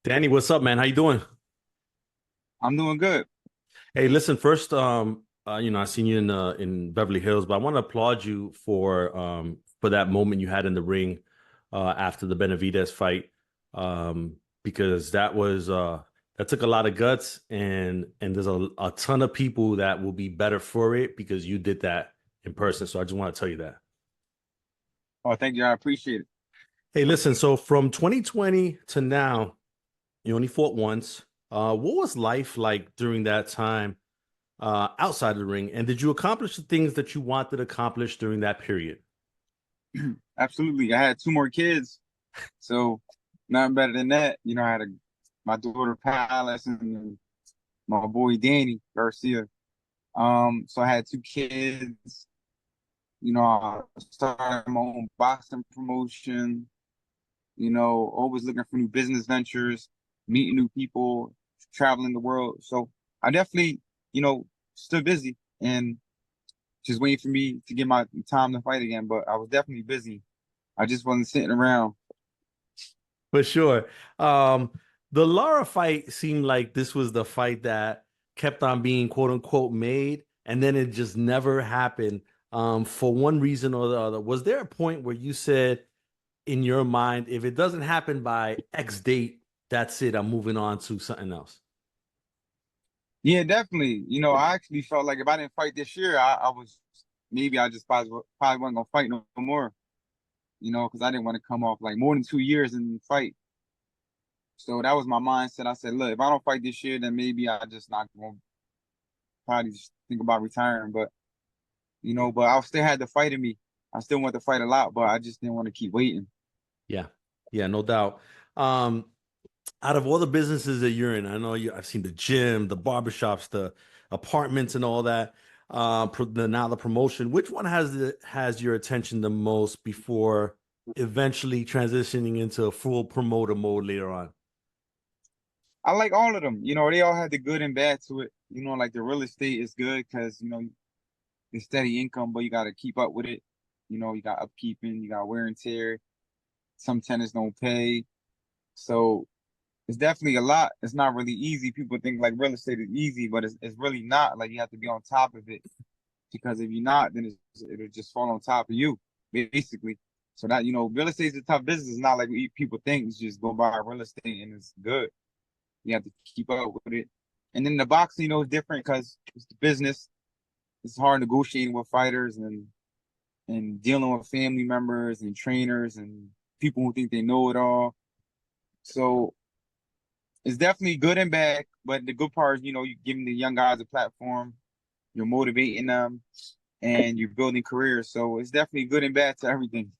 Danny, what's up, man? How you doing? I'm doing good. Hey, listen, first, I seen you in Beverly Hills, but I want to applaud you for that moment you had in the ring after the Benavidez fight. Because that took a lot of guts and there's a ton of people that will be better for it because you did that in person. So I just want to tell you that. Oh, thank you. I appreciate it. Hey, listen, so from 2020 to now, you only fought once. What was life like during that time outside of the ring? And did you accomplish the things that you wanted to accomplish during that period? Absolutely. I had two more kids, so nothing better than that. I had my daughter Palace and my boy Danny Garcia. So I had two kids. I started my own boxing promotion. Always looking for new business ventures, meeting new people, traveling the world. So I definitely, still busy and just waiting for me to get my time to fight again. But I was definitely busy. I just wasn't sitting around. For sure. Um, the Lara fight seemed like this was the fight that kept on being quote unquote made, and then it just never happened for one reason or the other. Was there a point where you said in your mind, if it doesn't happen by X date, that's it, I'm moving on to something else? Yeah, definitely. I actually felt like if I didn't fight this year, I was maybe I just probably wasn't gonna fight no more. Because I didn't want to come off like more than 2 years and fight. So that was my mindset. I said, look, if I don't fight this year, then maybe I just not gonna probably just think about retiring. But I still had the fight in me. I still want to fight a lot, but I just didn't want to keep waiting. Yeah. Yeah, no doubt. Um, Out of all the businesses that you're in, I've seen the gym, the barbershops, the apartments, and all that. Now the promotion. Which one has your attention the most before eventually transitioning into a full promoter mode later on? I like all of them. They all have the good and bad to it. Like the real estate is good because it's steady income, but you got to keep up with it. You got upkeeping, you got wear and tear. Some tenants don't pay, so it's definitely a lot. It's not really easy. People think like real estate is easy, but it's really not. Like you have to be on top of it because if you're not, then it'll just fall on top of you, basically. So that real estate is a tough business. It's not like people think. It's just go buy real estate and it's good. You have to keep up with it. And then the boxing, is different because it's the business. It's hard negotiating with fighters and dealing with family members and trainers and people who think they know it all. So it's definitely good and bad, but the good part is, you're giving the young guys a platform, you're motivating them, and you're building careers. So it's definitely good and bad to everything.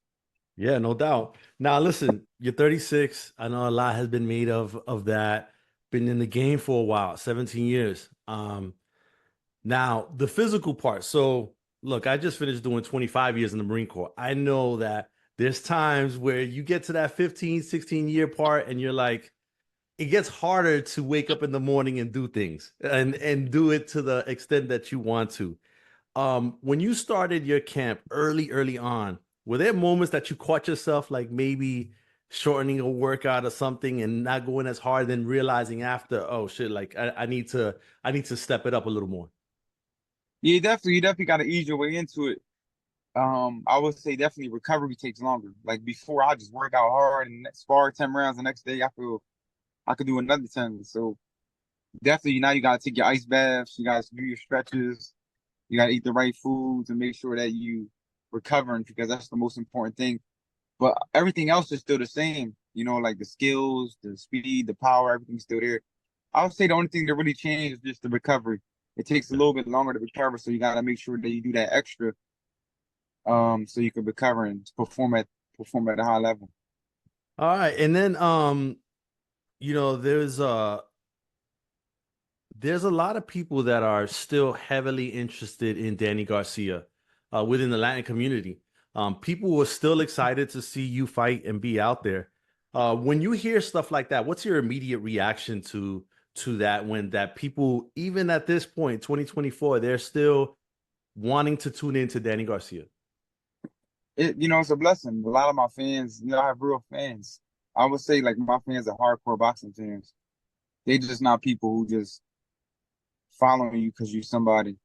Yeah, no doubt. Now, listen, you're 36. I know a lot has been made of that. Been in the game for a while, 17 years. Now the physical part. So, look, I just finished doing 25 years in the Marine Corps. I know that there's times where you get to that 15, 16-year part and you're like, it gets harder to wake up in the morning and do things and do it to the extent that you want to. When you started your camp early on, were there moments that you caught yourself like maybe shortening a workout or something and not going as hard, then realizing after, oh shit, like I need to step it up a little more? Yeah, you definitely got to ease your way into it. I would say definitely recovery takes longer. Like before, I just work out hard and spar 10 rounds the next day. I feel I could do another 10. So definitely now you gotta take your ice baths, you gotta do your stretches, you gotta eat the right foods and make sure that you recovering because that's the most important thing. But everything else is still the same. Like the skills, the speed, the power, everything's still there. I would say the only thing that really changed is just the recovery. It takes a little bit longer to recover, so you gotta make sure that you do that extra, so you can recover and perform at a high level. All right, and then you know, there's a lot of people that are still heavily interested in Danny Garcia within the Latin community. People were still excited to see you fight and be out there. When you hear stuff like that, what's your immediate reaction to that? When that people, even at this point, 2024, they're still wanting to tune into Danny Garcia. It's a blessing. A lot of my fans, I have real fans. I would say like my fans are hardcore boxing fans. They just not people who just following you because you're somebody.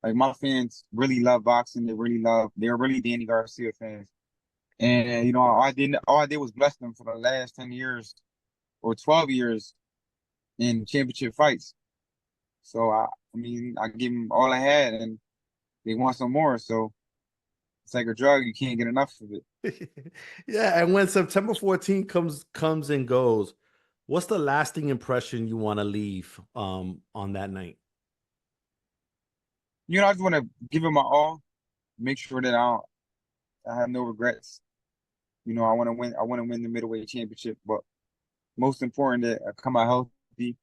Like my fans really love boxing. They're really Danny Garcia fans. And you know, all I did was bless them for the last 10 years or 12 years in championship fights. So I mean, I gave them all I had, and they want some more. So it's like a drug; you can't get enough of it. Yeah, and when September 14th comes and goes, what's the lasting impression you want to leave on that night? You know, I just want to give it my all, make sure that I have no regrets. You know, I want to win. I want to win the middleweight championship, but most important that I come out healthy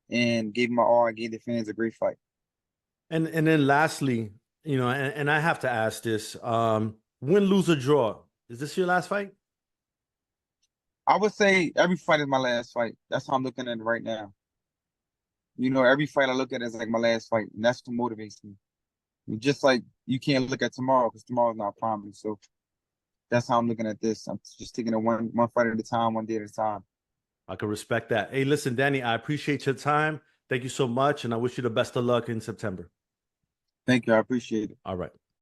and gave my all. I gave the fans a great fight. And then lastly, and I have to ask this, win, lose, or draw, is this your last fight? I would say every fight is my last fight. That's how I'm looking at it right now. You know, every fight I look at is like my last fight, and that's what motivates me. Just like you can't look at tomorrow because tomorrow's not promised. So that's how I'm looking at this. I'm just taking it one fight at a time, one day at a time. I can respect that. Hey, listen, Danny, I appreciate your time. Thank you so much, and I wish you the best of luck in September. Thank you. I appreciate it. All right.